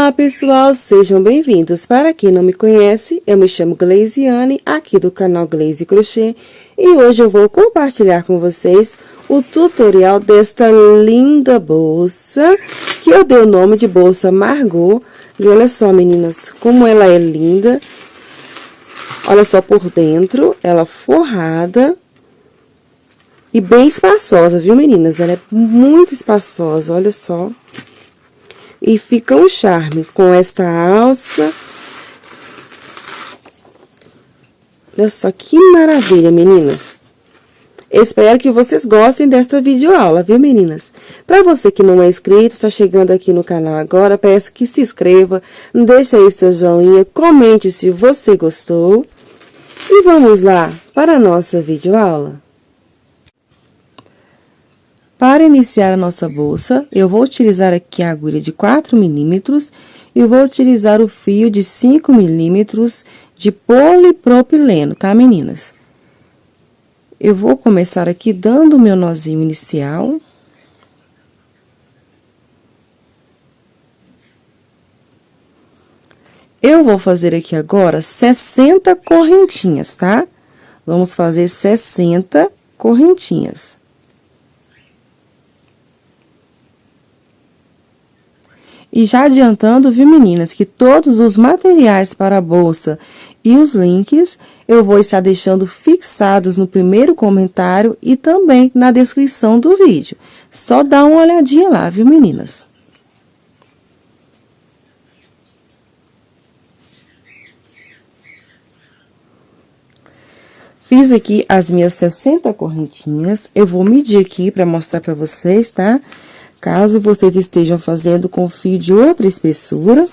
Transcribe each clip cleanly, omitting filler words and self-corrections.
Olá pessoal, sejam bem-vindos. Para quem não me conhece, eu me chamo Gleisiane, aqui do canal Gleisi Crochê, e hoje eu vou compartilhar com vocês o tutorial desta linda bolsa, que eu dei o nome de bolsa Margot. E olha só, meninas, como ela é linda. Olha só por dentro, ela forrada e bem espaçosa, viu, meninas? Ela é muito espaçosa, olha só. E fica um charme com esta alça. Olha só que maravilha, meninas. Espero que vocês gostem desta videoaula, viu, meninas? Para você que não é inscrito, está chegando aqui no canal agora, peço que se inscreva, deixe aí seu joinha, comente se você gostou. E vamos lá para a nossa videoaula. Para iniciar a nossa bolsa, eu vou utilizar aqui a agulha de 4 milímetros e vou utilizar o fio de 5 milímetros de polipropileno, tá, meninas? Eu vou começar aqui dando o meu nozinho inicial. Eu vou fazer aqui agora 60 correntinhas, tá? Vamos fazer 60 correntinhas. E já adiantando, viu, meninas, que todos os materiais para a bolsa e os links eu vou estar deixando fixados no primeiro comentário e também na descrição do vídeo. Só dá uma olhadinha lá, viu, meninas? Fiz aqui as minhas 60 correntinhas. Eu vou medir aqui para mostrar para vocês, tá? Caso vocês estejam fazendo com fio de outra espessura.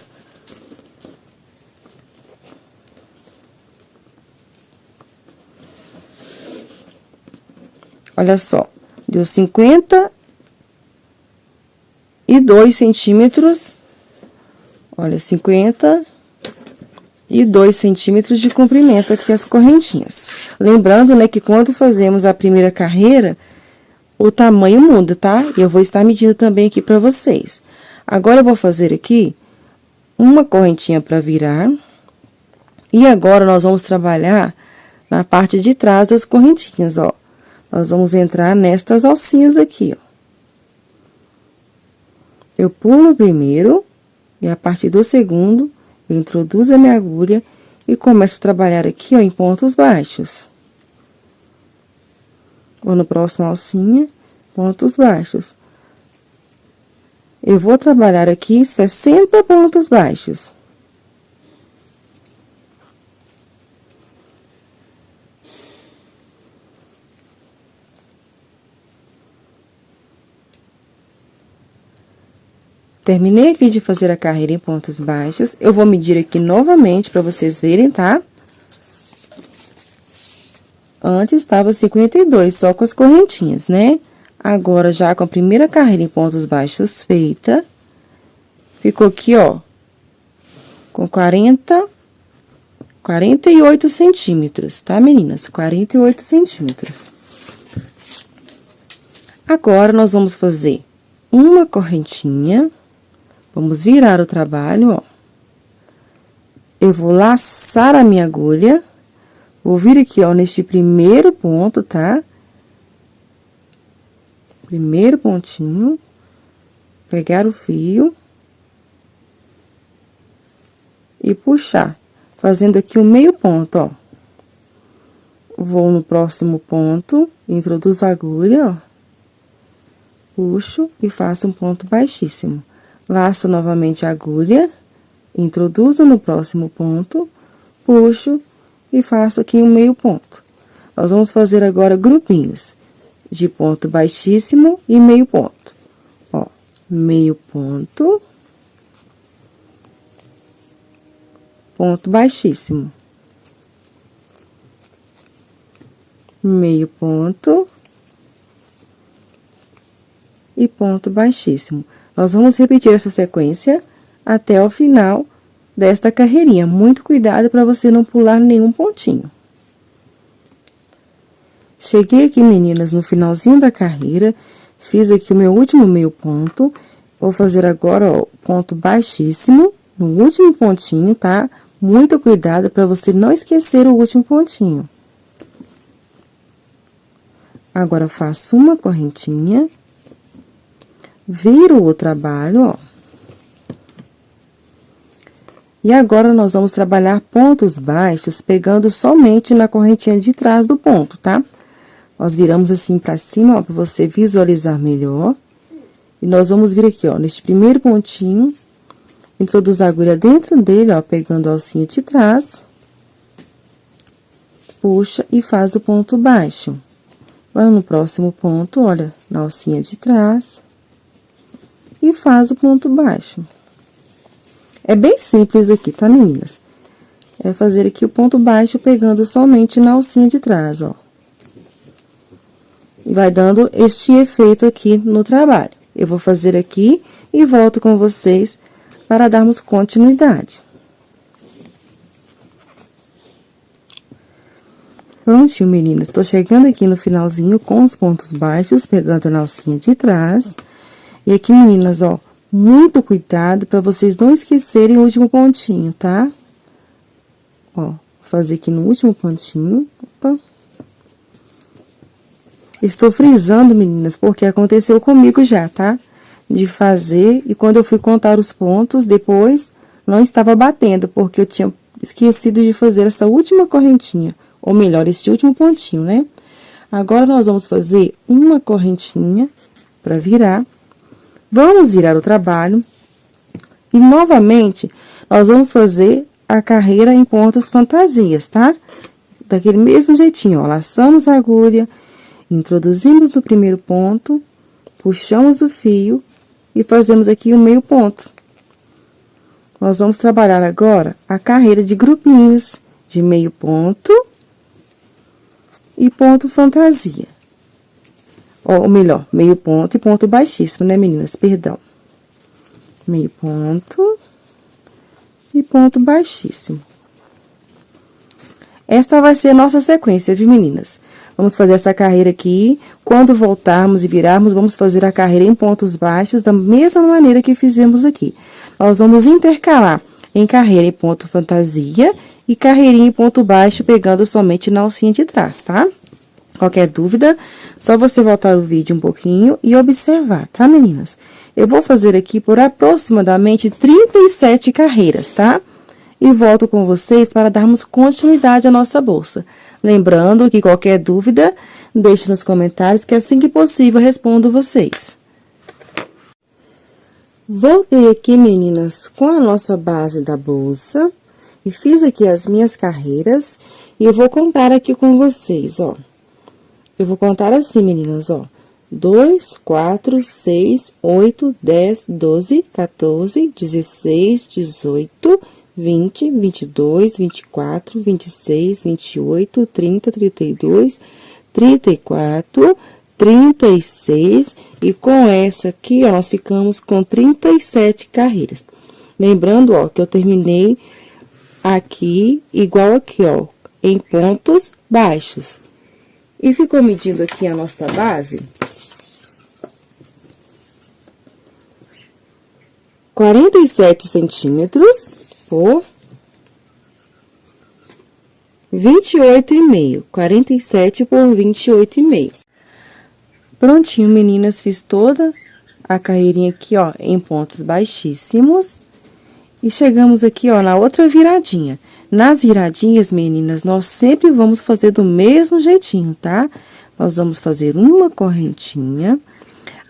Olha só, deu 52 centímetros. Olha, 52 centímetros de comprimento aqui as correntinhas. Lembrando, né, que quando fazemos a primeira carreira, o tamanho muda, tá? Eu vou estar medindo também aqui pra vocês. Agora, eu vou fazer aqui uma correntinha pra virar. E agora, nós vamos trabalhar na parte de trás das correntinhas, ó. Nós vamos entrar nestas alcinhas aqui, ó. Eu pulo o primeiro, e a partir do segundo, eu introduzo a minha agulha e começo a trabalhar aqui, ó, em pontos baixos. Ou no próximo alcinha, pontos baixos. Eu vou trabalhar aqui 60 pontos baixos. Terminei aqui de fazer a carreira em pontos baixos. Eu vou medir aqui novamente para vocês verem, tá? Antes estava 52, só com as correntinhas, né? Agora, já com a primeira carreira em pontos baixos feita, ficou aqui, ó, com 48 centímetros, tá, meninas? 48 centímetros. Agora, nós vamos fazer uma correntinha, vamos virar o trabalho, ó. Eu vou laçar a minha agulha. Vou vir aqui, ó, neste primeiro ponto, tá? Primeiro pontinho. Pegar o fio. E puxar. Fazendo aqui o meio ponto, ó. Vou no próximo ponto, introduzo a agulha, ó. Puxo e faço um ponto baixíssimo. Laço novamente a agulha. Introduzo no próximo ponto. Puxo. E faço aqui um meio ponto. Nós vamos fazer agora grupinhos de ponto baixíssimo e meio ponto. Ó, meio ponto. Ponto baixíssimo. Meio ponto. E ponto baixíssimo. Nós vamos repetir essa sequência até o final desta carreirinha. Muito cuidado para você não pular nenhum pontinho. Cheguei aqui, meninas, no finalzinho da carreira, fiz aqui o meu último meio ponto. Vou fazer agora, ó, ponto baixíssimo no último pontinho, tá? Muito cuidado para você não esquecer o último pontinho. Agora, faço uma correntinha, viro o trabalho, ó. E agora, nós vamos trabalhar pontos baixos, pegando somente na correntinha de trás do ponto, tá? Nós viramos assim pra cima, ó, pra você visualizar melhor. E nós vamos vir aqui, ó, neste primeiro pontinho, introduz a agulha dentro dele, ó, pegando a alcinha de trás. Puxa e faz o ponto baixo. Vai no próximo ponto, olha, na alcinha de trás. E faz o ponto baixo. É bem simples aqui, tá, meninas? É fazer aqui o ponto baixo pegando somente na alcinha de trás, ó. E vai dando este efeito aqui no trabalho. Eu vou fazer aqui e volto com vocês para darmos continuidade. Prontinho, meninas. Tô chegando aqui no finalzinho com os pontos baixos, pegando na alcinha de trás. E aqui, meninas, ó, muito cuidado para vocês não esquecerem o último pontinho, tá? Ó, vou fazer aqui no último pontinho. Opa. Estou frisando, meninas, porque aconteceu comigo já, tá? De fazer, e quando eu fui contar os pontos, depois, não estava batendo, porque eu tinha esquecido de fazer essa última correntinha. Ou melhor, esse último pontinho, né? Agora, nós vamos fazer uma correntinha para virar. Vamos virar o trabalho. E, novamente, nós vamos fazer a carreira em pontos fantasias, tá? Daquele mesmo jeitinho, ó. Laçamos a agulha, introduzimos no primeiro ponto, puxamos o fio e fazemos aqui o meio ponto. Nós vamos trabalhar agora a carreira de grupinhos de meio ponto e ponto fantasia. Ou melhor, meio ponto e ponto baixíssimo, né, meninas? Perdão. Meio ponto e ponto baixíssimo. Esta vai ser a nossa sequência, viu, meninas? Vamos fazer essa carreira aqui. Quando voltarmos e virarmos, vamos fazer a carreira em pontos baixos da mesma maneira que fizemos aqui. Nós vamos intercalar em carreira em ponto fantasia e carreirinha em ponto baixo, pegando somente na alcinha de trás, tá? Qualquer dúvida, só você voltar o vídeo um pouquinho e observar, tá, meninas? Eu vou fazer aqui por aproximadamente 37 carreiras, tá? E volto com vocês para darmos continuidade à nossa bolsa. Lembrando que qualquer dúvida, deixe nos comentários que assim que possível respondo vocês. Voltei aqui, meninas, com a nossa base da bolsa e fiz aqui as minhas carreiras e eu vou contar aqui com vocês, ó. Eu vou contar assim, meninas, ó. 2, 4, 6, 8, 10, 12, 14, 16, 18, 20, 22, 24, 26, 28, 30, 32, 34, 36. E com essa aqui, ó, nós ficamos com 37 carreiras. Lembrando, ó, que eu terminei aqui, igual aqui, ó, em pontos baixos. E ficou medindo aqui a nossa base 47 centímetros por 28,5. 47 por 28,5. Prontinho, meninas, fiz toda a carreirinha aqui, ó, em pontos baixíssimos. E chegamos aqui, ó, na outra viradinha. Nas viradinhas, meninas, nós sempre vamos fazer do mesmo jeitinho, tá? Nós vamos fazer uma correntinha.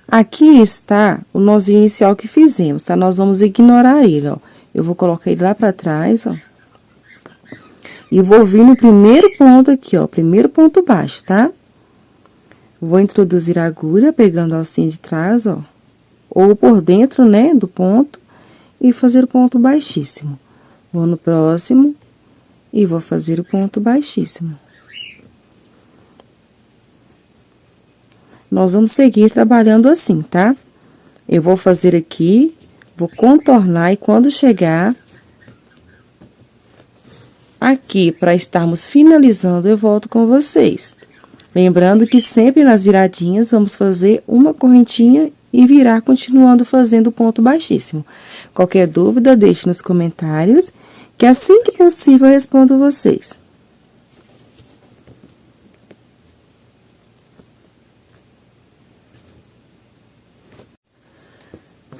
Aqui está o nozinho inicial que fizemos, tá? Nós vamos ignorar ele, ó. Eu vou colocar ele lá pra trás, ó. E vou vir no primeiro ponto aqui, ó, primeiro ponto baixo, tá? Vou introduzir a agulha, pegando a alcinha de trás, ó. Ou por dentro, né, do ponto. E fazer o ponto baixíssimo. Vou no próximo e vou fazer o ponto baixíssimo. Nós vamos seguir trabalhando assim, tá? Eu vou fazer aqui, vou contornar e quando chegar aqui, para estarmos finalizando, eu volto com vocês. Lembrando que sempre nas viradinhas, vamos fazer uma correntinha e virar continuando fazendo ponto baixíssimo. Qualquer dúvida, deixe nos comentários, que assim que possível eu respondo vocês.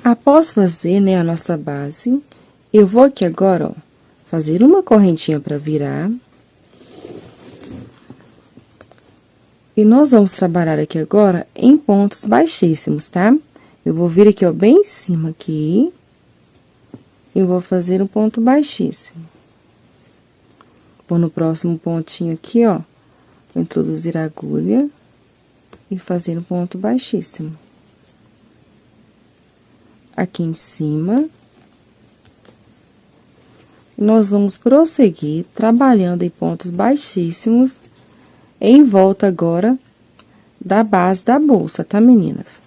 Após fazer, né, a nossa base, eu vou aqui agora, ó, fazer uma correntinha para virar. E nós vamos trabalhar aqui agora em pontos baixíssimos, tá? Eu vou vir aqui, ó, bem em cima aqui. E vou fazer um ponto baixíssimo. Vou no próximo pontinho aqui, ó, vou introduzir a agulha e fazer um ponto baixíssimo. Aqui em cima. Nós vamos prosseguir trabalhando em pontos baixíssimos em volta agora da base da bolsa, tá, meninas?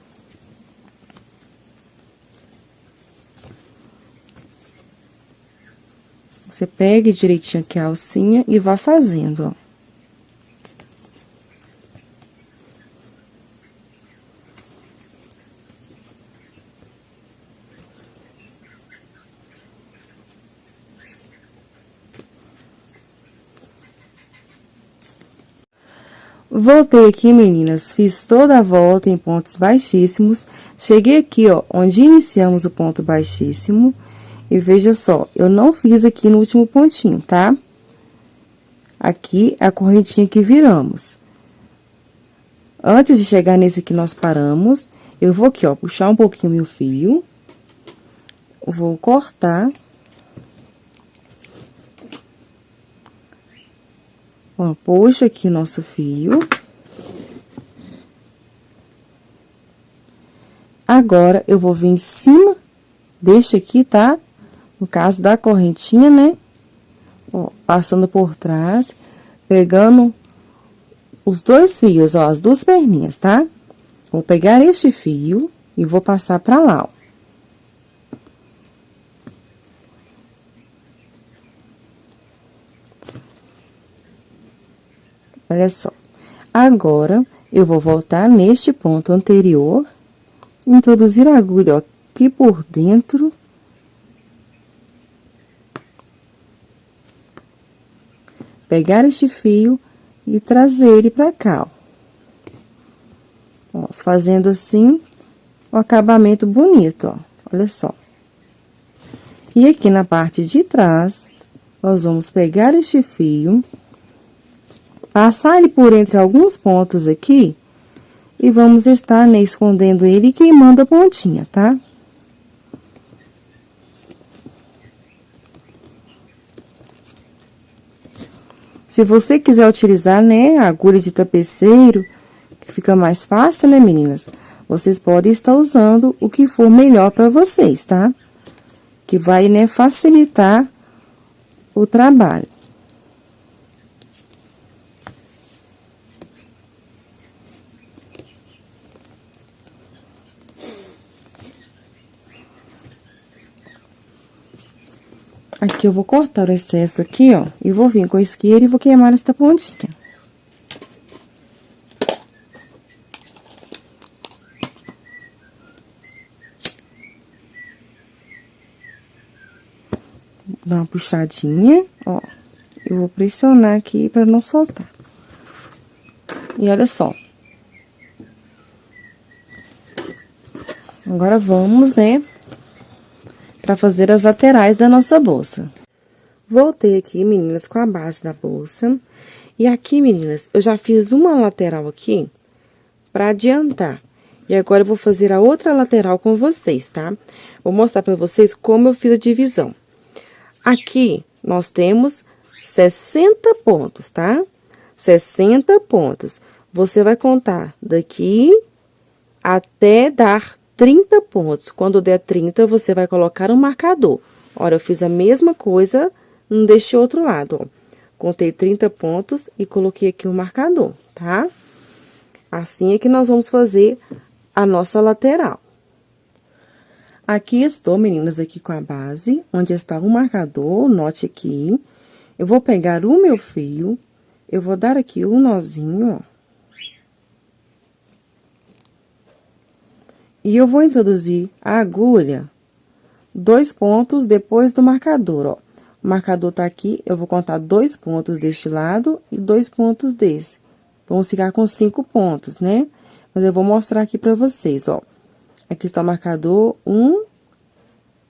Você pegue direitinho aqui a alcinha e vá fazendo, ó. Voltei aqui, meninas, fiz toda a volta em pontos baixíssimos. Cheguei aqui, ó, onde iniciamos o ponto baixíssimo. E veja só, eu não fiz aqui no último pontinho, tá? Aqui é a correntinha que viramos. Antes de chegar nesse que nós paramos, eu vou aqui, ó, puxar um pouquinho meu fio. Vou cortar. Ó, puxo aqui o nosso fio. Agora, eu vou vir em cima deste aqui, tá? No caso da correntinha, né? Ó, passando por trás, pegando os dois fios, ó, as duas perninhas, tá? Vou pegar este fio e vou passar pra lá, ó. Olha só. Agora, eu vou voltar neste ponto anterior, introduzir a agulha, ó, aqui por dentro. Pegar este fio e trazer ele pra cá, ó. Ó, fazendo assim, um acabamento bonito, ó. Olha só. E aqui na parte de trás, nós vamos pegar este fio, passar ele por entre alguns pontos aqui, e vamos estar, né, escondendo ele e queimando a pontinha, tá? Se você quiser utilizar, né, a agulha de tapeceiro, que fica mais fácil, né, meninas? Vocês podem estar usando o que for melhor para vocês, tá? Que vai, né, facilitar o trabalho. Aqui eu vou cortar o excesso aqui, ó, e vou vir com a isqueira e vou queimar esta pontinha. Dá uma puxadinha, ó. Eu vou pressionar aqui pra não soltar. E olha só. Agora vamos, né, pra fazer as laterais da nossa bolsa. Voltei aqui, meninas, com a base da bolsa. E aqui, meninas, eu já fiz uma lateral aqui pra adiantar. E agora eu vou fazer a outra lateral com vocês, tá? Vou mostrar pra vocês como eu fiz a divisão. Aqui, nós temos 60 pontos, tá? 60 pontos. Você vai contar daqui até dar 30 pontos. Quando der 30, você vai colocar um marcador. Olha, eu fiz a mesma coisa deste outro lado, ó. Contei 30 pontos e coloquei aqui o marcador, tá? Assim é que nós vamos fazer a nossa lateral. Aqui estou, meninas, aqui com a base, onde está o marcador, note aqui. Eu vou pegar o meu fio, eu vou dar aqui um nozinho, ó. E eu vou introduzir a agulha 2 pontos depois do marcador, ó. O marcador tá aqui, eu vou contar 2 pontos deste lado e 2 pontos desse. Vamos ficar com 5 pontos, né? Mas eu vou mostrar aqui pra vocês, ó. Aqui está o marcador, 1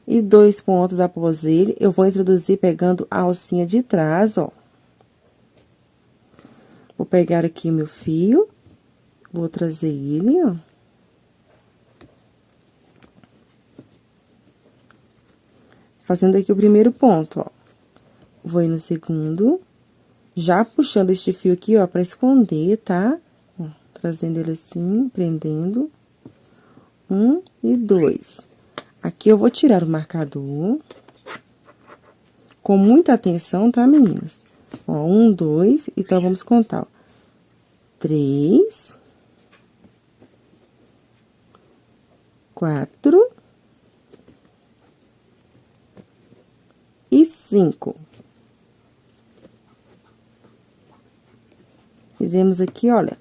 e 2 pontos após ele. Eu vou introduzir pegando a alcinha de trás, ó. Vou pegar aqui meu fio, vou trazer ele, ó. Fazendo aqui o primeiro ponto, ó. Vou ir no segundo, já puxando este fio aqui, ó, pra esconder, tá? Ó, trazendo ele assim, prendendo. 1 e 2. Aqui eu vou tirar o marcador. Com muita atenção, tá, meninas? Ó, 1, 2, então vamos contar, ó. 3, 4 e 5. Fizemos aqui, olha,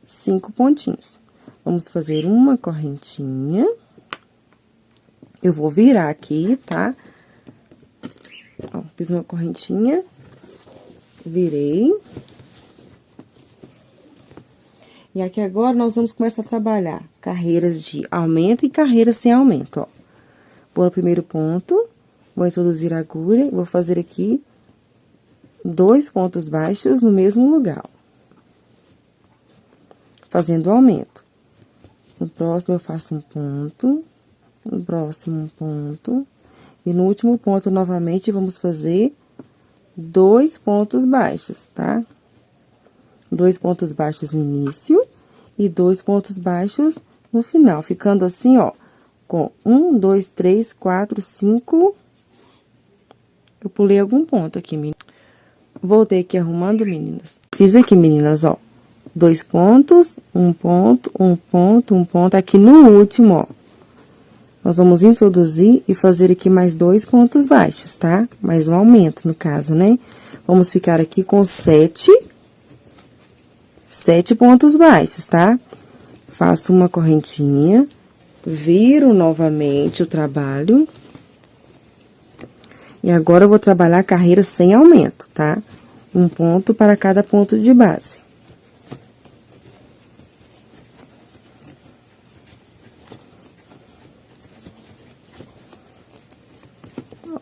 5 pontinhos. Vamos fazer uma correntinha. Eu vou virar aqui, tá? Ó, fiz uma correntinha, virei. E aqui agora nós vamos começar a trabalhar carreiras de aumento e carreiras sem aumento, ó. Vou no primeiro ponto, vou introduzir a agulha, vou fazer aqui 2 pontos baixos no mesmo lugar, ó. Fazendo aumento. No próximo eu faço um ponto, no próximo um ponto, e no último ponto novamente vamos fazer 2 pontos baixos, tá? 2 pontos baixos no início e 2 pontos baixos no final, ficando assim, ó, com 1, 2, 3, 4, 5. Eu pulei algum ponto aqui, meninas. Voltei aqui arrumando, meninas. Fiz aqui, meninas, ó, 2 pontos, um ponto, um ponto, um ponto. Aqui no último, ó, nós vamos introduzir e fazer aqui mais 2 pontos baixos, tá? Mais um aumento, no caso, né? Vamos ficar aqui com 7 pontos baixos, tá? Faço uma correntinha, viro novamente o trabalho. E agora eu vou trabalhar a carreira sem aumento, tá? Um ponto para cada ponto de base.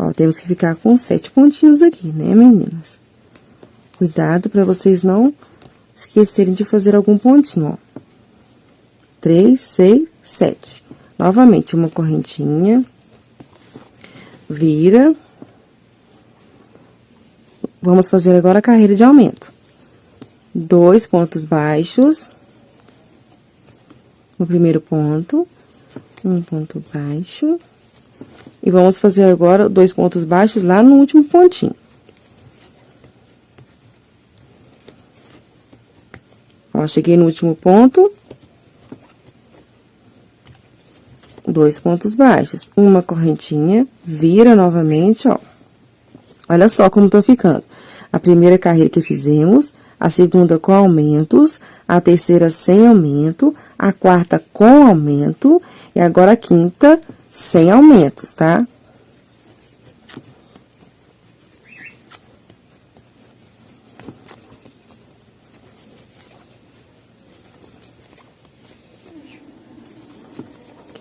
Ó, temos que ficar com 7 pontinhos aqui, né, meninas? Cuidado para vocês não esquecerem de fazer algum pontinho, ó. 3, 6, 7. Novamente, uma correntinha. Vira. Vamos fazer agora a carreira de aumento. 2 pontos baixos. No primeiro ponto. Um ponto baixo. E vamos fazer agora 2 pontos baixos lá no último pontinho. Ó, cheguei no último ponto. 2 pontos baixos. Uma correntinha, vira novamente, ó. Olha só como tá ficando. A primeira carreira que fizemos, a segunda com aumentos, a terceira sem aumento, a quarta com aumento, e agora a quinta sem aumentos, tá?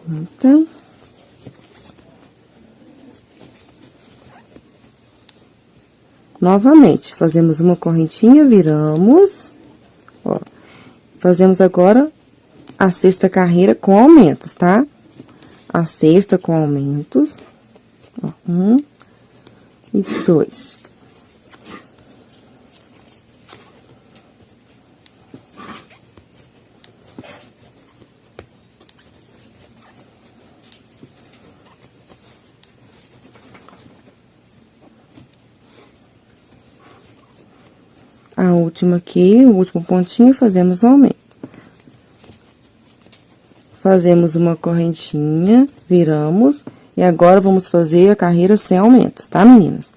Quinta. Novamente, fazemos uma correntinha, viramos, ó. Fazemos agora a sexta carreira com aumentos, tá? A sexta com aumentos, ó, 1 e 2. A última aqui, o último pontinho, fazemos o aumento. Fazemos uma correntinha, viramos, e agora vamos fazer a carreira sem aumentos, tá, meninas?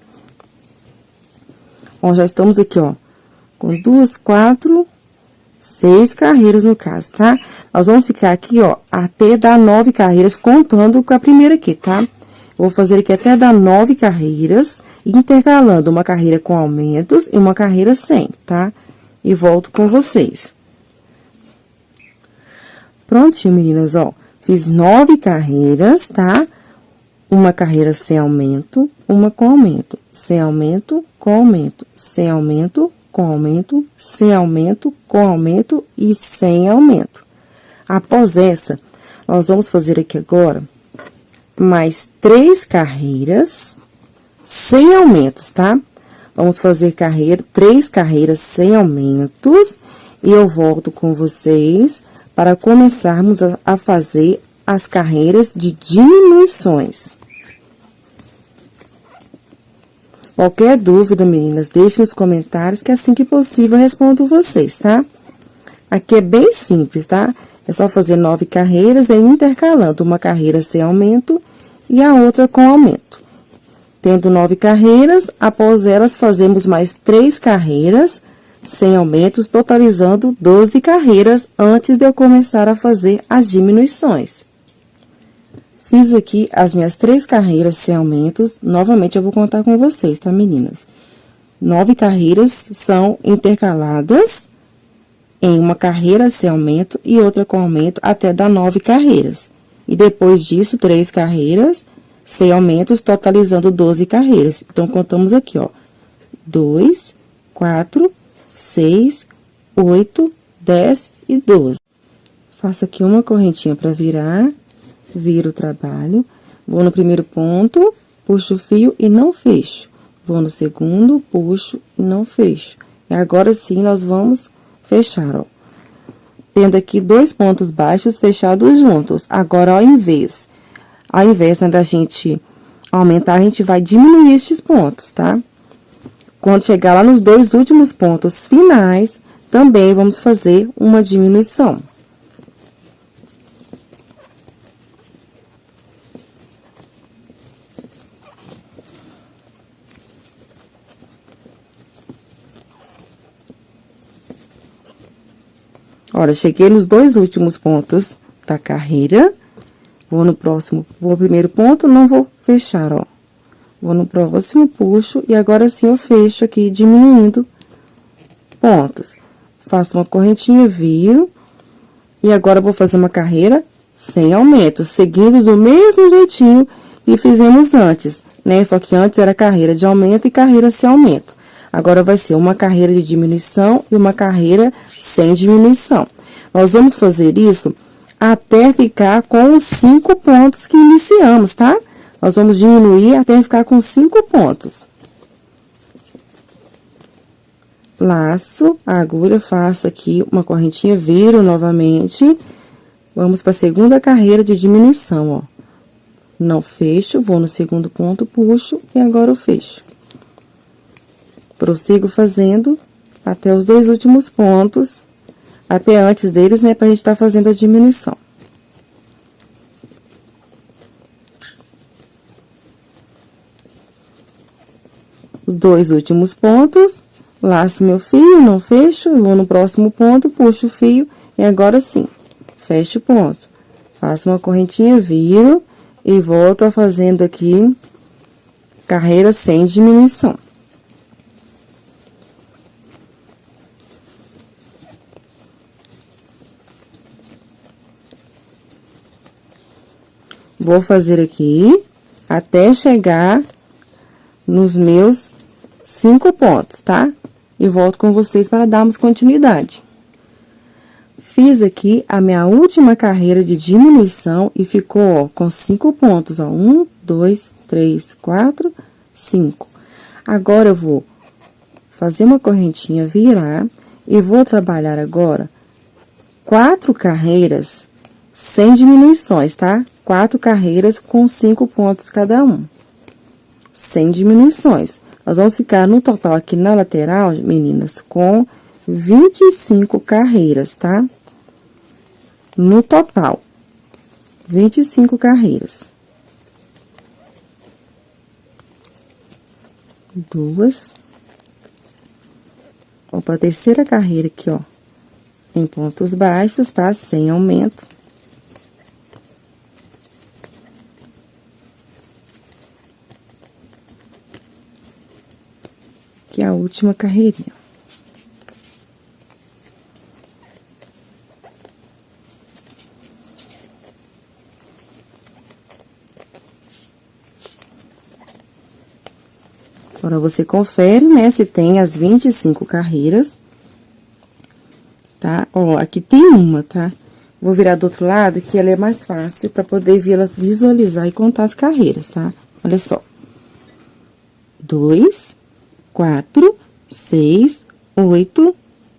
Ó, já estamos aqui, ó, com 2, 4, 6 carreiras no caso, tá? Nós vamos ficar aqui, ó, até dar 9 carreiras, contando com a primeira aqui, tá? Vou fazer aqui até dar 9 carreiras, intercalando uma carreira com aumentos e uma carreira sem, tá? E volto com vocês. Prontinho, meninas, ó. Fiz 9 carreiras, tá? Uma carreira sem aumento, uma com aumento. Sem aumento, com aumento. Sem aumento, com aumento. Sem aumento, com aumento e sem aumento. Após essa, nós vamos fazer aqui agora mais 3 carreiras sem aumentos, tá? Vamos fazer 3 carreiras sem aumentos e eu volto com vocês para começarmos a fazer as carreiras de diminuições. Qualquer dúvida, meninas, deixe nos comentários que assim que possível eu respondo vocês, tá? Aqui é bem simples, tá? É só fazer 9 carreiras e intercalando uma carreira sem aumento e a outra com aumento. Tendo 9 carreiras, após elas fazemos mais 3 carreiras sem aumentos, totalizando 12 carreiras antes de eu começar a fazer as diminuições. Fiz aqui as minhas 3 carreiras sem aumentos, novamente eu vou contar com vocês, tá, meninas? 9 carreiras são intercaladas em uma carreira sem aumento e outra com aumento até dar 9 carreiras. E depois disso, 3 carreiras sem aumentos, totalizando 12 carreiras. Então, contamos aqui, ó, 2, 4, 6, 8, 10 e 12. Faço aqui uma correntinha para virar, viro o trabalho, vou no primeiro ponto, puxo o fio e não fecho. Vou no segundo, puxo e não fecho. E agora sim, nós vamos fechar, ó. Tendo aqui 2 pontos baixos fechados juntos. Agora, ao invés, né, da gente aumentar, a gente vai diminuir estes pontos, tá? Quando chegar lá nos 2 últimos pontos finais, também vamos fazer uma diminuição. Olha, cheguei nos 2 últimos pontos da carreira. Vou no próximo, vou ao primeiro ponto, não vou fechar, ó. Vou no próximo, puxo, e agora sim eu fecho aqui, diminuindo pontos. Faço uma correntinha, viro, e agora vou fazer uma carreira sem aumento, seguindo do mesmo jeitinho que fizemos antes, né? Só que antes era carreira de aumento e carreira sem aumento. Agora vai ser uma carreira de diminuição e uma carreira sem diminuição. Nós vamos fazer isso até ficar com os 5 pontos que iniciamos, tá? Nós vamos diminuir até ficar com 5 pontos. Laço a agulha, faço aqui uma correntinha, viro novamente. Vamos para a segunda carreira de diminuição, ó. Não fecho, vou no segundo ponto, puxo e agora eu fecho. Prossigo fazendo até os 2 últimos pontos, até antes deles, né, pra gente estar fazendo a diminuição. Os 2 últimos pontos, laço meu fio, não fecho, vou no próximo ponto, puxo o fio e agora sim, fecho o ponto. Faço uma correntinha, viro e volto a fazendo aqui carreira sem diminuição. Vou fazer aqui até chegar nos meus 5 pontos, tá? E volto com vocês para darmos continuidade. Fiz aqui a minha última carreira de diminuição e ficou, ó, com 5 pontos, ó. 1, 2, 3, 4, 5. Agora, eu vou fazer uma correntinha, virar e vou trabalhar agora 4 carreiras sem diminuições, tá? 4 carreiras com 5 pontos cada um, sem diminuições. Nós vamos ficar no total aqui na lateral, meninas, com 25 carreiras, tá? No total, 25 carreiras. 2. Vou para a terceira carreira aqui, ó. em pontos baixos, tá? Sem aumento. Que é a última carreirinha. Agora, você confere, né, se tem as 25 carreiras, tá? Ó, aqui tem uma, tá? Vou virar do outro lado, que ela é mais fácil pra poder visualizar e contar as carreiras, tá? Olha só. 2, 4, 6, 8,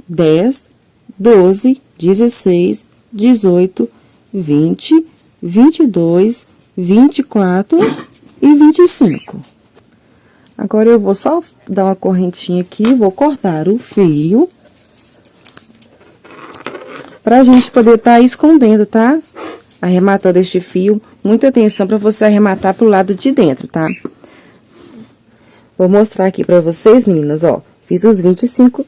10, 12, 16, 18, 20, 22, 24 e 25. Agora, eu vou só dar uma correntinha aqui, vou cortar o fio. Pra gente poder tá escondendo, tá? Arrematando este fio. Muita atenção pra você arrematar pro lado de dentro, tá? Vou mostrar aqui pra vocês, meninas, ó. Fiz as 25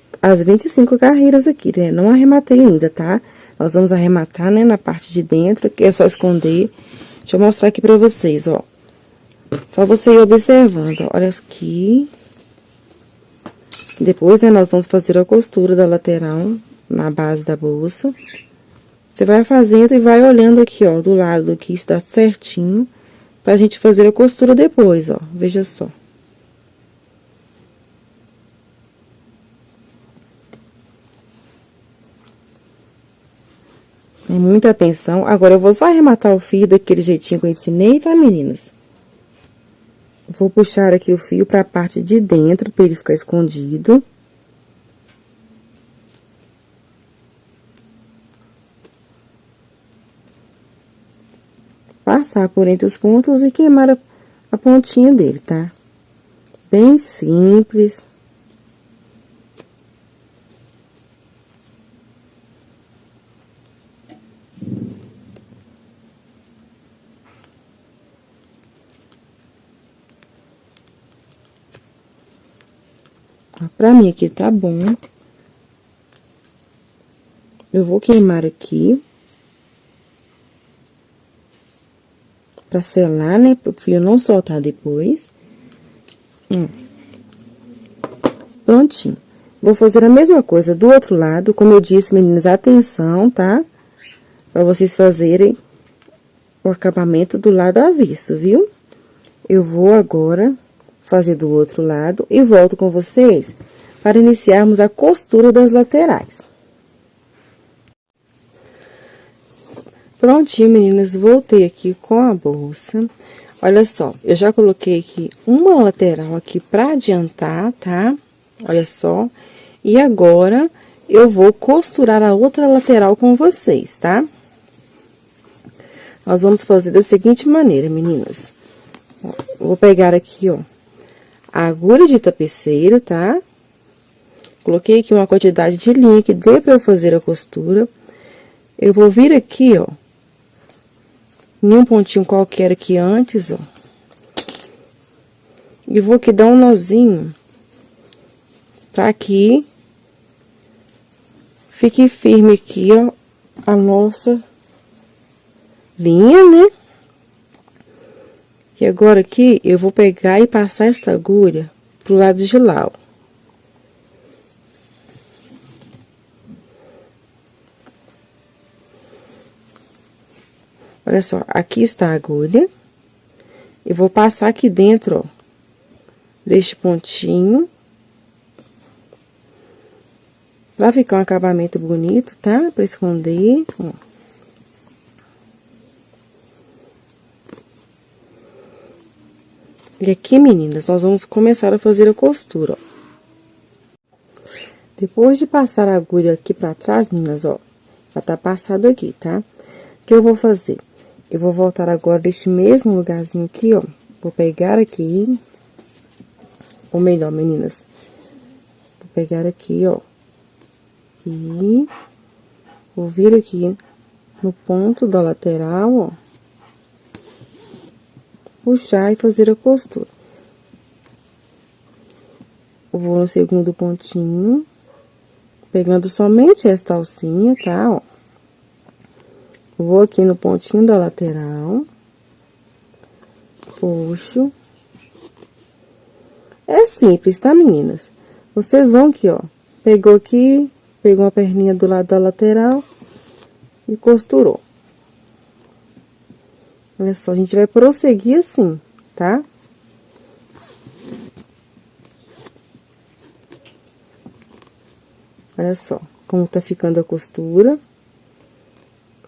carreiras aqui, né? Não arrematei ainda, tá? Nós vamos arrematar, né, na parte de dentro, que é só esconder. Deixa eu mostrar aqui pra vocês, ó. Só você ir observando, ó, olha aqui. Depois, né, nós vamos fazer a costura da lateral na base da bolsa. Você vai fazendo e vai olhando aqui, ó, do lado aqui está certinho, pra gente fazer a costura depois, ó. Veja só. Muita atenção. Agora, eu vou só arrematar o fio daquele jeitinho que eu ensinei, tá, meninas? Vou puxar aqui o fio pra parte de dentro, pra ele ficar escondido. Passar por entre os pontos e queimar a pontinha dele, tá? Bem simples. Pra mim aqui tá bom. Eu vou queimar aqui. Pra selar, né? Pro fio não soltar depois. Prontinho. Vou fazer a mesma coisa do outro lado. Como eu disse, meninas, atenção, tá? Pra vocês fazerem o acabamento do lado avesso, viu? Eu vou agora fazer do outro lado e volto com vocês para iniciarmos a costura das laterais. Prontinho, meninas, voltei aqui com a bolsa. Olha só, eu já coloquei aqui uma lateral aqui pra adiantar, tá? Olha só. E agora, eu vou costurar a outra lateral com vocês, tá? Nós vamos fazer da seguinte maneira, meninas. Vou pegar aqui, ó, a agulha de tapeceiro, tá? Coloquei aqui uma quantidade de linha que dê pra eu fazer a costura. Eu vou vir aqui, ó, em um pontinho qualquer aqui antes, ó. E vou aqui dar um nozinho pra que fique firme aqui, ó, a nossa linha, né? E agora aqui, eu vou pegar e passar esta agulha pro lado de lá, ó. Olha só, aqui está a agulha. Eu vou passar aqui dentro, ó, deste pontinho. Pra ficar um acabamento bonito, tá? Pra esconder, ó. E aqui, meninas, nós vamos começar a fazer a costura, ó. Depois de passar a agulha aqui pra trás, meninas, ó, já tá passado aqui, tá? O que eu vou fazer? Eu vou voltar agora deste mesmo lugarzinho aqui, ó. Vou pegar aqui, ou melhor, meninas, vou pegar aqui, ó, e vou vir aqui no ponto da lateral, ó, puxar e fazer a costura. Eu vou no segundo pontinho, Pegando somente esta alcinha, tá, ó. Vou aqui no pontinho da lateral. Puxo. É simples, tá, meninas? Vocês vão aqui, ó. Pegou aqui, pegou uma perninha do lado da lateral e costurou. Olha só, a gente vai prosseguir assim, tá? Olha só como tá ficando a costura.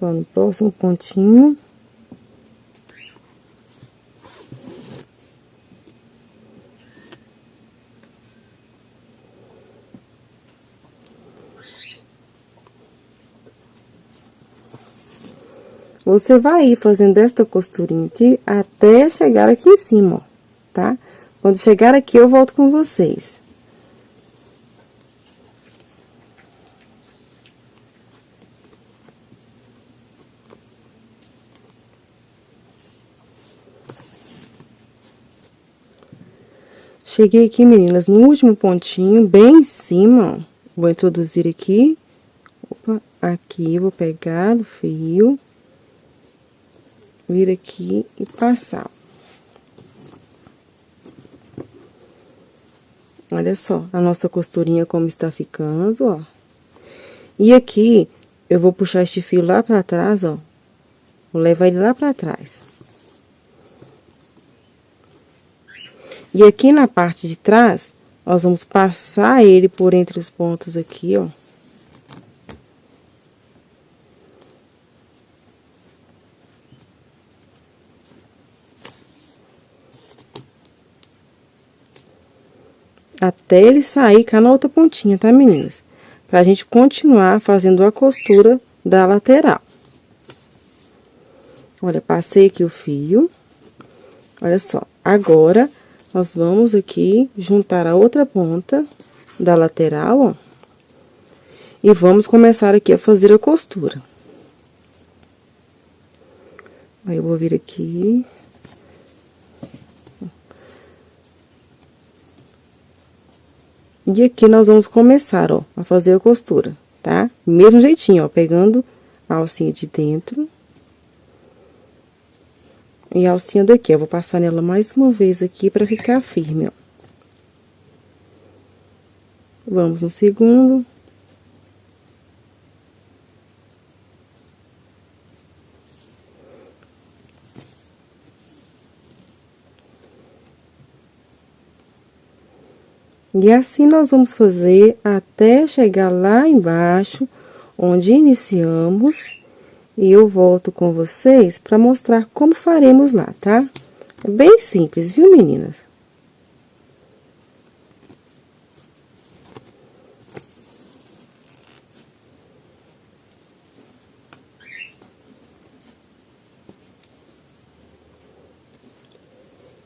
Ó, no próximo pontinho. Você vai ir fazendo esta costurinha aqui até chegar aqui em cima, ó, tá? Quando chegar aqui, eu volto com vocês. Cheguei aqui, meninas, no último pontinho, bem em cima, ó. Vou introduzir aqui. Opa, aqui, vou pegar o fio. Vir aqui e passar. Olha só, a nossa costurinha como está ficando, ó. E aqui, eu vou puxar este fio lá pra trás, ó. Vou levar ele lá pra trás. E aqui na parte de trás, nós vamos passar ele por entre os pontos aqui, ó. Até ele sair cá na outra pontinha, tá, meninas? Pra gente continuar fazendo a costura da lateral. Olha, passei aqui o fio. Olha só, agora, nós vamos aqui juntar a outra ponta da lateral, ó. E vamos começar aqui a fazer a costura. Aí, eu vou vir aqui. E aqui nós vamos começar, ó, a fazer a costura, tá? Mesmo jeitinho, ó, pegando a alcinha de dentro. E a alcinha daqui, eu vou passar nela mais uma vez aqui pra ficar firme, ó. Vamos no segundo. E assim nós vamos fazer até chegar lá embaixo, onde iniciamos. E eu volto com vocês para mostrar como faremos lá, tá? É bem simples, viu, meninas?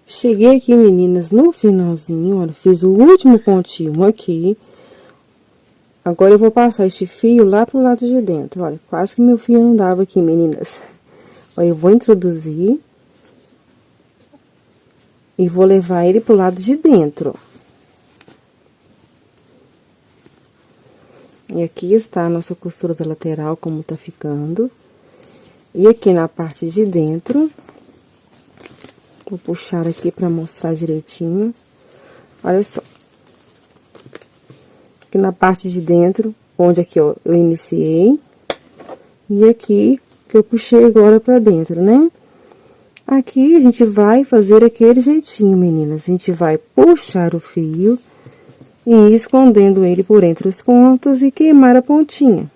Cheguei aqui, meninas, no finalzinho, olha, fiz o último pontinho aqui. Agora, eu vou passar este fio lá pro lado de dentro, olha, quase que meu fio não dava aqui, meninas. Olha, eu vou introduzir. E vou levar ele pro lado de dentro. E aqui está a nossa costura da lateral, como tá ficando. E aqui na parte de dentro... Vou puxar aqui pra mostrar direitinho. Olha só. Aqui na parte de dentro, onde aqui, ó, eu iniciei. E aqui, que eu puxei agora pra dentro, né? Aqui, a gente vai fazer aquele jeitinho, meninas. A gente vai puxar o fio e ir escondendo ele por entre os pontos e queimar a pontinha.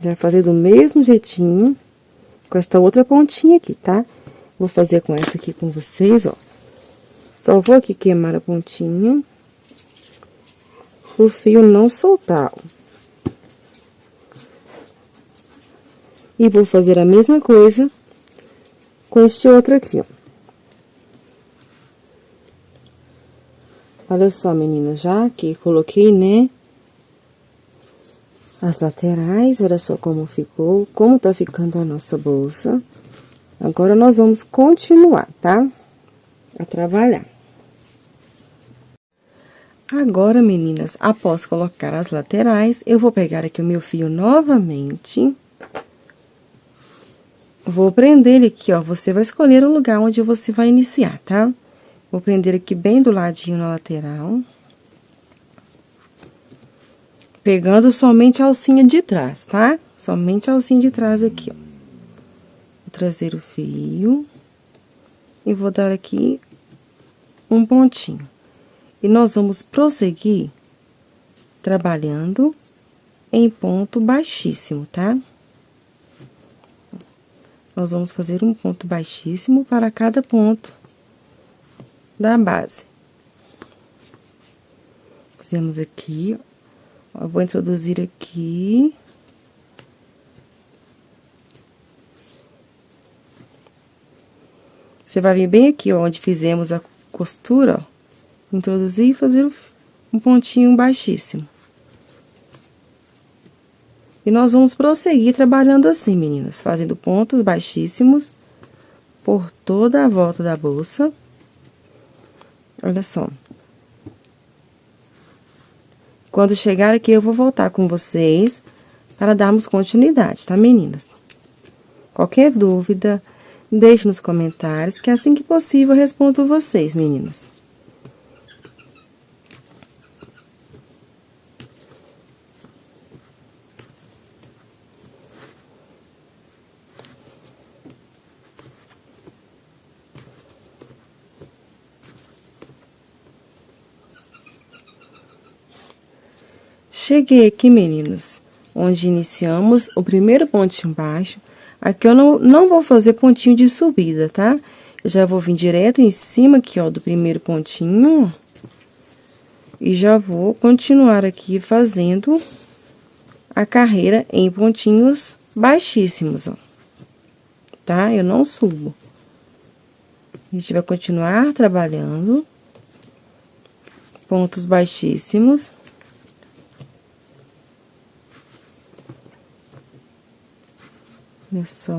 Vai fazer do mesmo jeitinho com esta outra pontinha aqui, tá? Vou fazer com essa aqui com vocês, ó. Só vou aqui queimar a pontinha. O fio não soltar, ó. E vou fazer a mesma coisa com este outro aqui, ó. Olha só, meninas, já que coloquei, né, as laterais, olha só como ficou, como tá ficando a nossa bolsa. Agora, nós vamos continuar, tá? A trabalhar. Agora, meninas, após colocar as laterais, eu vou pegar aqui o meu fio novamente. Vou prender ele aqui, ó, você vai escolher o lugar onde você vai iniciar, tá? Vou prender aqui bem do ladinho na lateral. Pegando somente a alcinha de trás, tá? Somente a alcinha de trás aqui, ó. Vou trazer o fio. E vou dar aqui um pontinho. E nós vamos prosseguir trabalhando em ponto baixíssimo, tá? Nós vamos fazer um ponto baixíssimo para cada ponto da base. Fizemos aqui, ó. Eu vou introduzir aqui. Você vai vir bem aqui, ó, onde fizemos a costura, ó. Introduzir e fazer um pontinho baixíssimo. E nós vamos prosseguir trabalhando assim, meninas, fazendo pontos baixíssimos por toda a volta da bolsa. Olha só. Quando chegar aqui, eu vou voltar com vocês para darmos continuidade, tá, meninas? Qualquer dúvida, deixe nos comentários, que assim que possível eu respondo vocês, meninas. Cheguei aqui, meninas, onde iniciamos o primeiro pontinho baixo. Aqui eu não vou fazer pontinho de subida, tá? Eu já vou vir direto em cima aqui, ó, do primeiro pontinho. E já vou continuar aqui fazendo a carreira em pontinhos baixíssimos, ó. Tá? Eu não subo. A gente vai continuar trabalhando pontos baixíssimos. Olha só.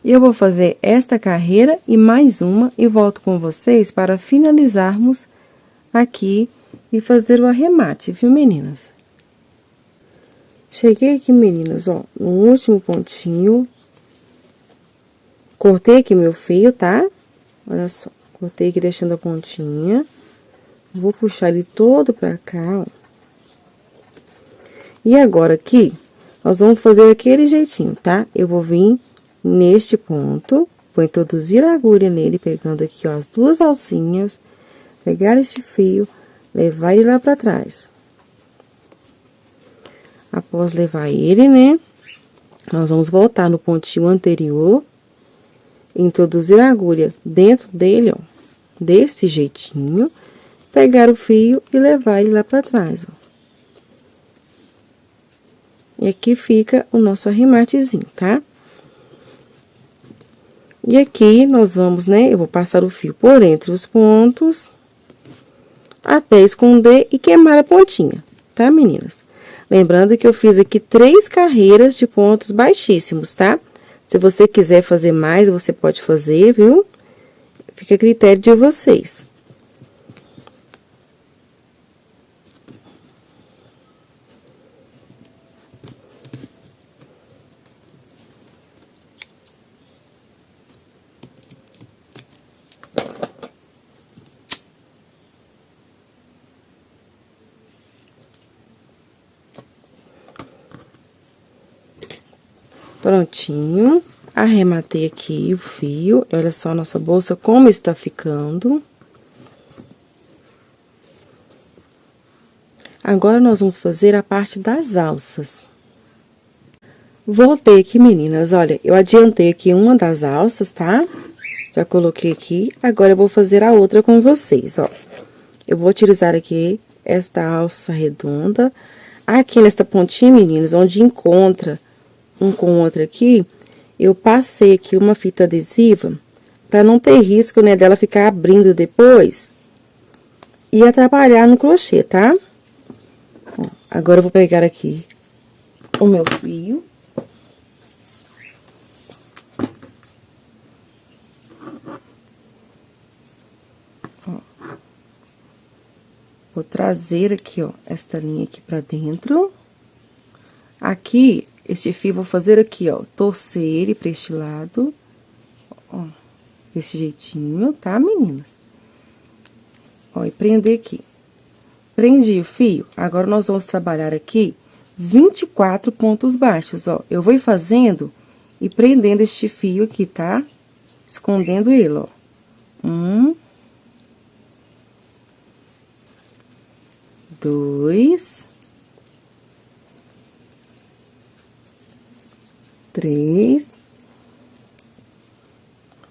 E eu vou fazer esta carreira e mais uma e volto com vocês para finalizarmos aqui e fazer o arremate, viu, meninas? Cheguei aqui, meninas, ó, no último pontinho. Cortei aqui meu fio, tá? Olha só, cortei aqui deixando a pontinha. Vou puxar ele todo pra cá, ó. E agora aqui, nós vamos fazer aquele jeitinho, tá? Eu vou vir neste ponto, vou introduzir a agulha nele, pegando aqui, ó, as duas alcinhas, pegar este fio, levar ele lá pra trás. Após levar ele, né, nós vamos voltar no pontinho anterior, introduzir a agulha dentro dele, ó, desse jeitinho, pegar o fio e levar ele lá pra trás, ó. E aqui fica o nosso arrematezinho, tá? E aqui, nós vamos, né, eu vou passar o fio por entre os pontos, até esconder e queimar a pontinha, tá, meninas? Lembrando que eu fiz aqui 3 carreiras de pontos baixíssimos, tá? Se você quiser fazer mais, você pode fazer, viu? Fica a critério de vocês. Prontinho, arrematei aqui o fio, olha só a nossa bolsa como está ficando. Agora, nós vamos fazer a parte das alças. Voltei aqui, meninas, olha, eu adiantei aqui uma das alças, tá? Já coloquei aqui, agora eu vou fazer a outra com vocês, ó. Eu vou utilizar aqui esta alça redonda. Aqui nesta pontinha, meninas, onde encontra um com o outro aqui, eu passei aqui uma fita adesiva, pra não ter risco, né, dela ficar abrindo depois e atrapalhar no crochê, tá? Ó, agora eu vou pegar aqui o meu fio. Vou trazer aqui, ó, esta linha aqui pra dentro. Aqui, este fio, vou fazer aqui, ó, torcer ele pra este lado. Ó, desse jeitinho, tá, meninas? Ó, e prender aqui. Prendi o fio, agora nós vamos trabalhar aqui 24 pontos baixos, ó. Eu vou ir fazendo e prendendo este fio aqui, tá? Escondendo ele, ó. 1, 2, 3.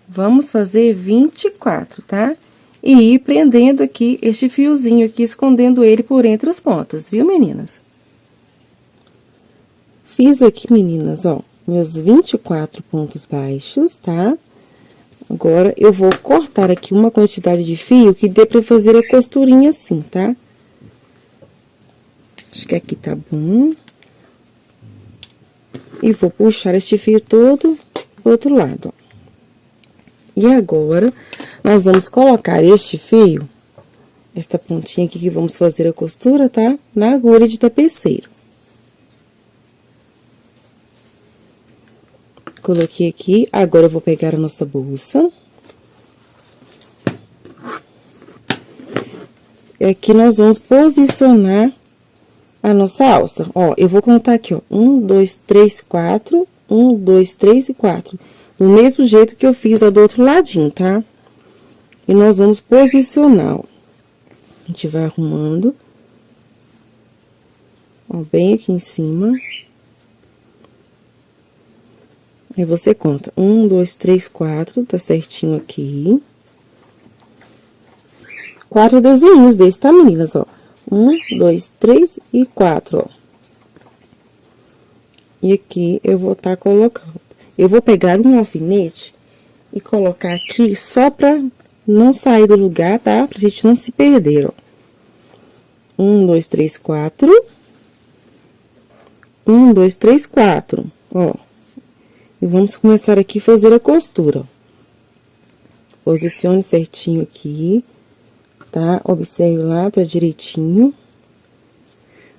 Vamos fazer 24, tá? E ir prendendo aqui este fiozinho aqui, escondendo ele por entre os pontos, viu, meninas? Fiz aqui, meninas, ó, meus 24 pontos baixos, tá? Agora, eu vou cortar aqui uma quantidade de fio que dê pra fazer a costurinha assim, tá? Acho que aqui tá bom. E vou puxar este fio todo pro outro lado, ó. E agora, nós vamos colocar este fio, esta pontinha aqui que vamos fazer a costura, tá? Na agulha de tapeceiro. Coloquei aqui, agora eu vou pegar a nossa bolsa. E aqui nós vamos posicionar a nossa alça. Ó, eu vou contar aqui, ó, 1, 2, 3, 4, 1, 2, 3 e 4. Do mesmo jeito que eu fiz, ó, do outro ladinho, tá? E nós vamos posicionar, ó. A gente vai arrumando. Ó, bem aqui em cima. Aí, você conta 1, 2, 3, 4, tá certinho aqui. 4 desenhos desse, tá, meninas, ó? 1, 2, 3 e 4, ó. E aqui eu vou tá colocando. Eu vou pegar um alfinete e colocar aqui só pra não sair do lugar, tá? Pra gente não se perder, ó. 1, 2, 3, 4. 1, 2, 3, 4, ó. E vamos começar aqui a fazer a costura, ó. Posicione certinho aqui, tá? Observe lá, tá direitinho.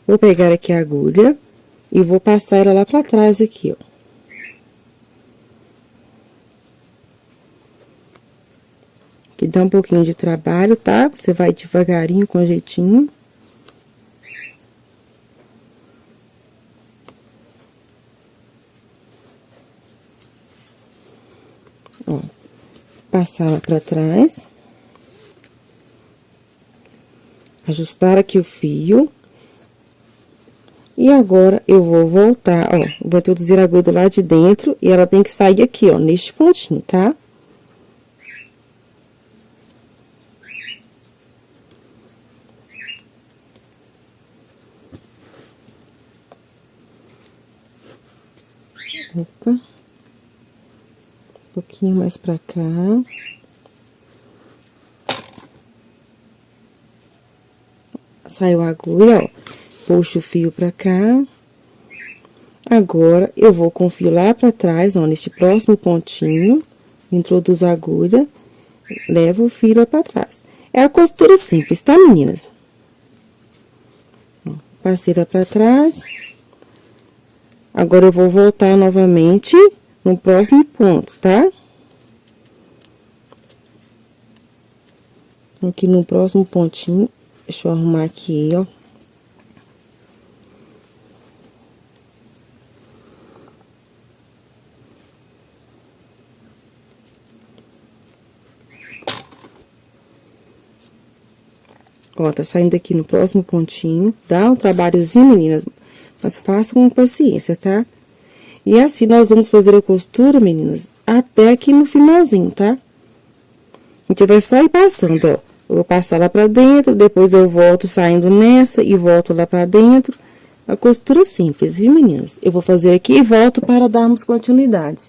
Vou pegar aqui a agulha e vou passar ela lá pra trás aqui, ó. Que dá um pouquinho de trabalho, tá? Você vai devagarinho, com jeitinho. Ó, passar lá pra trás. Ajustar aqui o fio. E agora, eu vou voltar, ó, vou introduzir a agulha lá de dentro e ela tem que sair aqui, ó, neste pontinho, tá? Opa. Um pouquinho mais pra cá. Saiu a agulha, ó. Puxo o fio pra cá. Agora, eu vou com o fio lá pra trás, ó, neste próximo pontinho. Introduzo a agulha, levo o fio lá pra trás. É a costura simples, tá, meninas? Ó, passei lá pra trás. Agora, eu vou voltar novamente no próximo ponto, tá? Aqui no próximo pontinho, deixa eu arrumar aqui, ó. Ó, tá saindo aqui no próximo pontinho. Dá um trabalhozinho, meninas, mas faça com paciência, tá? E assim, nós vamos fazer a costura, meninas, até aqui no finalzinho, tá? A gente vai só ir passando, ó. Eu vou passar lá pra dentro, depois eu volto saindo nessa e volto lá pra dentro. A costura simples, viu, meninas? Eu vou fazer aqui e volto para darmos continuidade.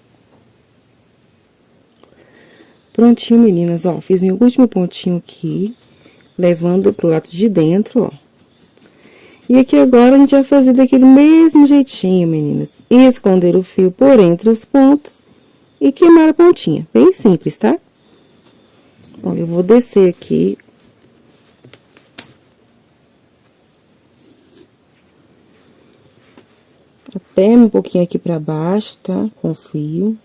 Prontinho, meninas, ó. Fiz meu último pontinho aqui, levando pro lado de dentro, ó. E aqui agora a gente vai fazer daquele mesmo jeitinho, meninas. Esconder o fio por entre os pontos e queimar a pontinha. Bem simples, tá? Ó, eu vou descer aqui. até um pouquinho aqui pra baixo, tá? Com o fio.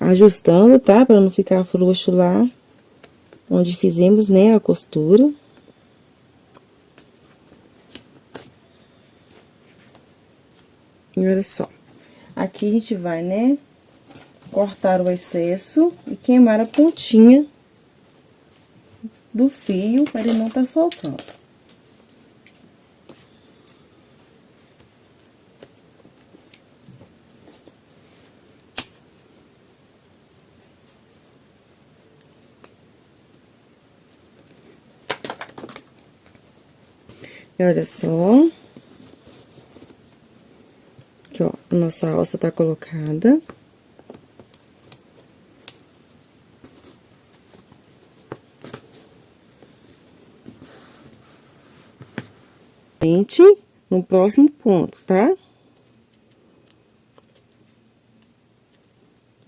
Ajustando, tá? Pra não ficar frouxo lá, onde fizemos, né, a costura. E olha só. Aqui a gente vai, né, cortar o excesso e queimar a pontinha do fio para ele não tá soltando. E olha só. Aqui, ó, a nossa alça tá colocada. No próximo ponto, tá?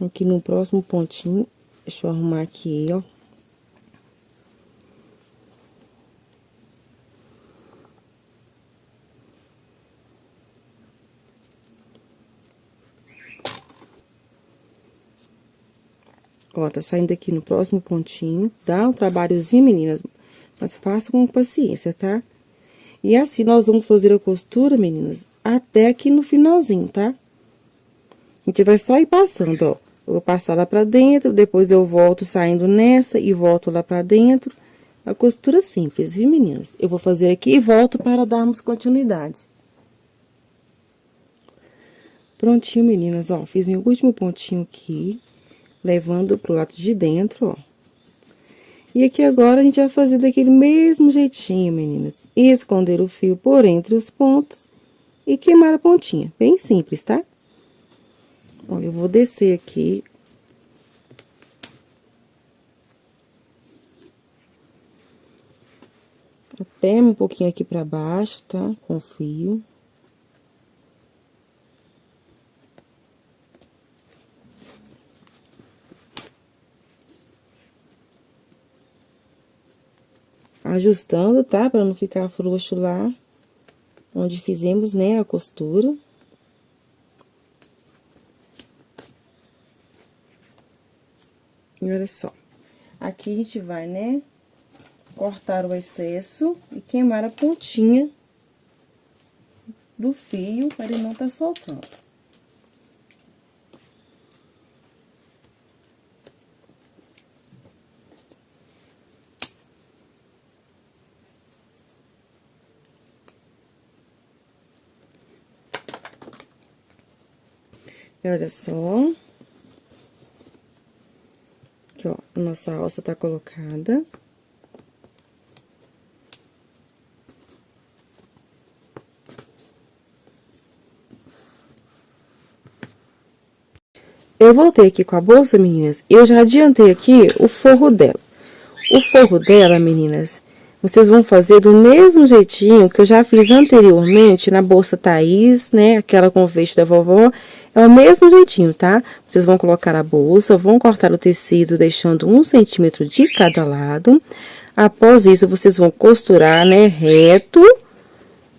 Aqui no próximo pontinho, deixa eu arrumar aqui, ó. Ó, tá saindo aqui no próximo pontinho. Dá um trabalhozinho, meninas, mas faça com paciência, tá? E assim, nós vamos fazer a costura, meninas, até aqui no finalzinho, tá? A gente vai só ir passando, ó. Eu vou passar lá pra dentro, depois eu volto saindo nessa e volto lá pra dentro. A costura simples, viu, meninas? Eu vou fazer aqui e volto para darmos continuidade. Prontinho, meninas, ó. Fiz meu último pontinho aqui, levando pro lado de dentro, ó. E aqui agora a gente vai fazer daquele mesmo jeitinho, meninas. Esconder o fio por entre os pontos e queimar a pontinha. Bem simples, tá? Olha, eu vou descer aqui. Até um pouquinho aqui pra baixo, tá? Com o fio. Ajustando, tá? Pra não ficar frouxo lá, onde fizemos, né, a costura. E olha só. Aqui a gente vai, né, cortar o excesso e queimar a pontinha do fio para ele não tá soltando. E olha só. Aqui, ó, a nossa alça tá colocada. Eu voltei aqui com a bolsa, meninas, e eu já adiantei aqui o forro dela. O forro dela, meninas, vocês vão fazer do mesmo jeitinho que eu já fiz anteriormente na bolsa Thaís, né? Aquela com o fecho da vovó. É o mesmo jeitinho, tá? Vocês vão colocar a bolsa, vão cortar o tecido deixando 1 centímetro de cada lado. Após isso, vocês vão costurar, né, reto,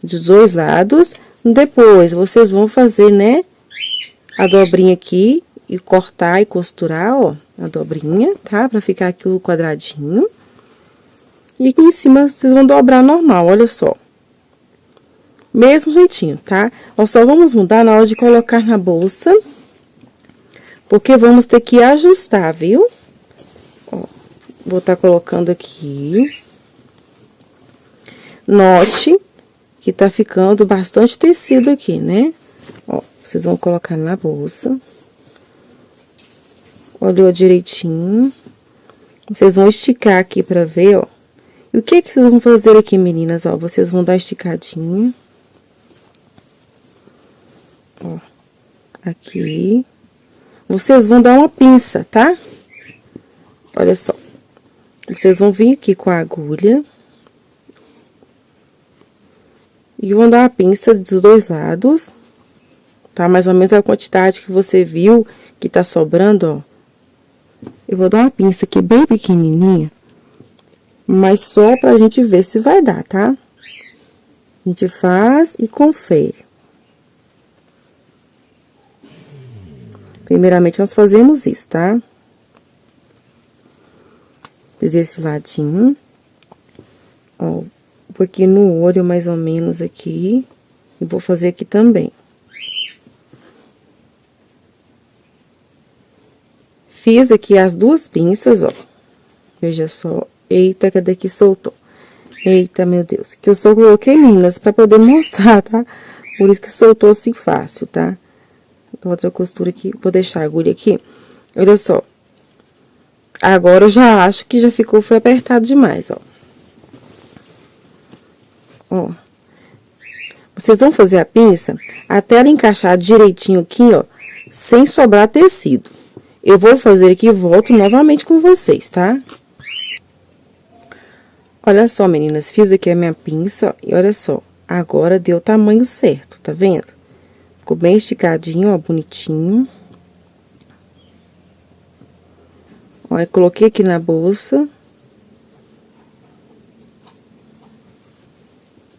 dos dois lados. Depois, vocês vão fazer, né, a dobrinha aqui e cortar e costurar, ó, a dobrinha, tá? Pra ficar aqui o quadradinho. E aqui em cima, vocês vão dobrar normal, olha só. Mesmo jeitinho, tá? Ó, só vamos mudar na hora de colocar na bolsa, porque vamos ter que ajustar, viu? Ó, vou tá colocando aqui. Note que tá ficando bastante tecido aqui, né? Ó, vocês vão colocar na bolsa. Olhou direitinho. Vocês vão esticar aqui pra ver, ó. E o que vocês vão fazer aqui, meninas? Ó, vocês vão dar esticadinha. Ó, aqui. Vocês vão dar uma pinça, tá? Olha só. Vocês vão vir aqui com a agulha. E vão dar uma pinça dos dois lados. Tá? Mais ou menos a quantidade que você viu que tá sobrando, ó. Eu vou dar uma pinça aqui bem pequenininha, mas só pra gente ver se vai dar, tá? A gente faz e confere. Primeiramente, nós fazemos isso, tá? Fiz esse ladinho. Ó, porque no olho, mais ou menos aqui. E vou fazer aqui também. Fiz aqui as duas pinças, ó. Veja só. Eita, cadê que soltou? Eita, meu Deus. Que eu só coloquei, meninas, pra poder mostrar, tá? Por isso que soltou assim fácil, tá? Outra costura aqui, vou deixar a agulha aqui. Olha só. Agora eu já acho que já ficou, foi apertado demais, ó. Ó. Vocês vão fazer a pinça até ela encaixar direitinho aqui, ó, sem sobrar tecido. Eu vou fazer aqui e volto novamente com vocês, tá? Olha só, meninas, fiz aqui a minha pinça, ó, e olha só, agora deu o tamanho certo, tá vendo? Ficou bem esticadinho, ó, bonitinho. Ó, eu coloquei aqui na bolsa.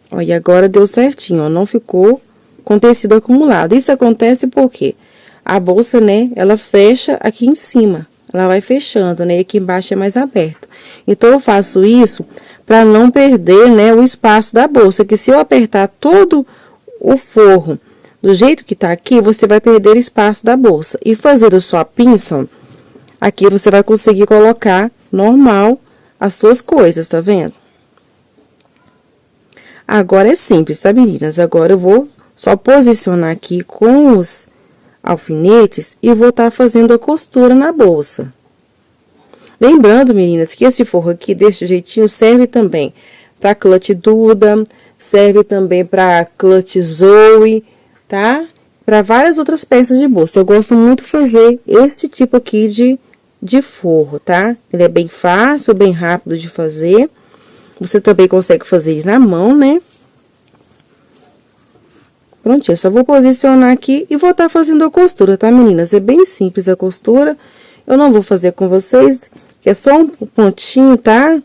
Ó, e agora deu certinho, ó, não ficou com tecido acumulado. Isso acontece porque a bolsa, né, ela fecha aqui em cima. Ela vai fechando, né, e aqui embaixo é mais aberto. Então, eu faço isso para não perder, né, o espaço da bolsa. Que se eu apertar todo o forro do jeito que tá aqui, você vai perder o espaço da bolsa. E fazendo só a pinça, aqui você vai conseguir colocar normal as suas coisas, tá vendo? Agora é simples, tá, meninas? Agora eu vou só posicionar aqui com os alfinetes e vou estar fazendo a costura na bolsa. Lembrando, meninas, que esse forro aqui, desse jeitinho, serve também para clutch Duda, serve também para clutch Zoe, tá? Para várias outras peças de bolsa. Eu gosto muito de fazer este tipo aqui de forro, tá? Ele é bem fácil, bem rápido de fazer. Você também consegue fazer ele na mão, né? Prontinho, eu só vou posicionar aqui e vou estar fazendo a costura, tá, meninas? É bem simples a costura. Eu não vou fazer com vocês, que é só um pontinho, tá?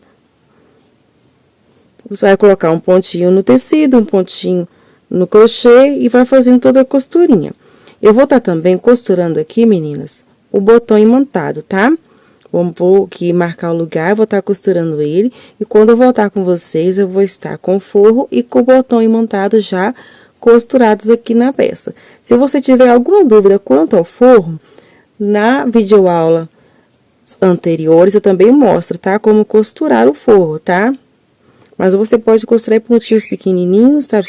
Você vai colocar um pontinho no tecido, um pontinho no crochê e vai fazendo toda a costurinha. Eu vou estar também costurando aqui, meninas, o botão imantado, tá? Vou aqui marcar o lugar, vou estar costurando ele. E quando eu voltar com vocês, eu vou estar com o forro e com o botão imantado já costurados aqui na peça. Se você tiver alguma dúvida quanto ao forro, na videoaula anteriores eu também mostro, tá? Como costurar o forro, tá? Mas você pode costurar pontinhos pequenininhos, tá?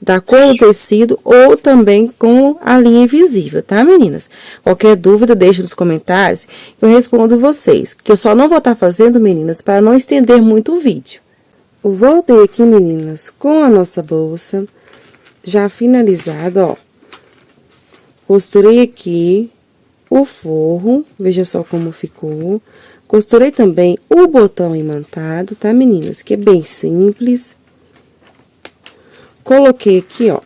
Da cor do tecido ou também com a linha invisível, tá, meninas? Qualquer dúvida, deixe nos comentários que eu respondo vocês. Que eu só não vou estar fazendo, meninas, para não estender muito o vídeo. Eu voltei aqui, meninas, com a nossa bolsa já finalizada, ó. Costurei aqui o forro, veja só como ficou. Costurei também o botão imantado, tá, meninas? Que é bem simples. Coloquei aqui, ó,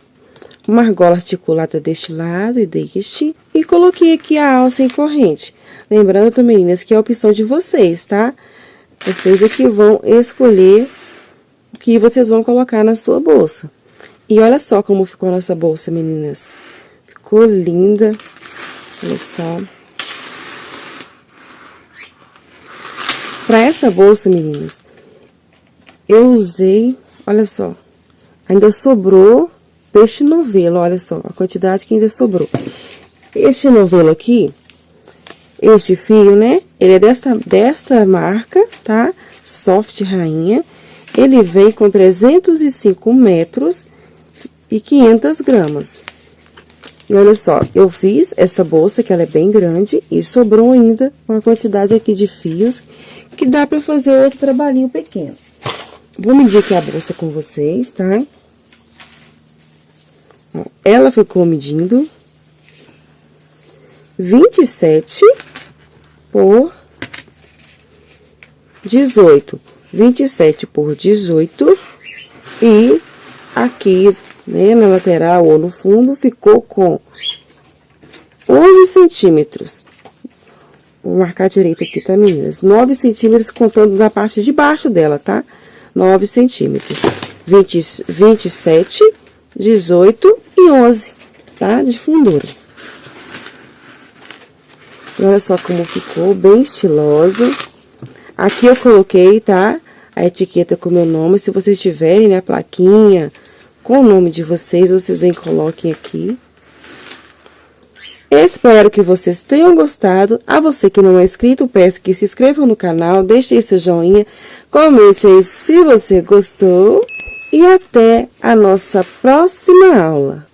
uma argola articulada deste lado e deste. E coloquei aqui a alça em corrente. Lembrando, meninas, que é a opção de vocês, tá? Vocês aqui vão escolher o que vocês vão colocar na sua bolsa. E olha só como ficou a nossa bolsa, meninas. Ficou linda. Olha só. Pra essa bolsa, meninas, eu usei, olha só, ainda sobrou deste novelo, olha só, a quantidade que ainda sobrou. Este novelo aqui, este fio, né, ele é desta marca, tá? Soft Rainha. Ele vem com 305 metros e 500 gramas. E olha só, eu fiz essa bolsa, que ela é bem grande, e sobrou ainda uma quantidade aqui de fios, que dá pra fazer outro trabalhinho pequeno. Vou medir aqui a bolsa com vocês, tá? Ó, ela ficou medindo 27 por 18. 27 por 18. E aqui, né, na lateral ou no fundo, ficou com 11 centímetros. Vou marcar direito aqui, tá, meninas? 9 centímetros, contando na parte de baixo dela, tá? 9 centímetros. 27, 18 e 11, tá? De fundura. E olha só como ficou, bem estilosa. Aqui eu coloquei, tá? A etiqueta com o meu nome. Se vocês tiverem, né, a plaquinha com o nome de vocês, vocês vêm e coloquem aqui. Espero que vocês tenham gostado. A você que não é inscrito, peço que se inscreva no canal, deixe aí seu joinha, comente aí se você gostou. E até a nossa próxima aula.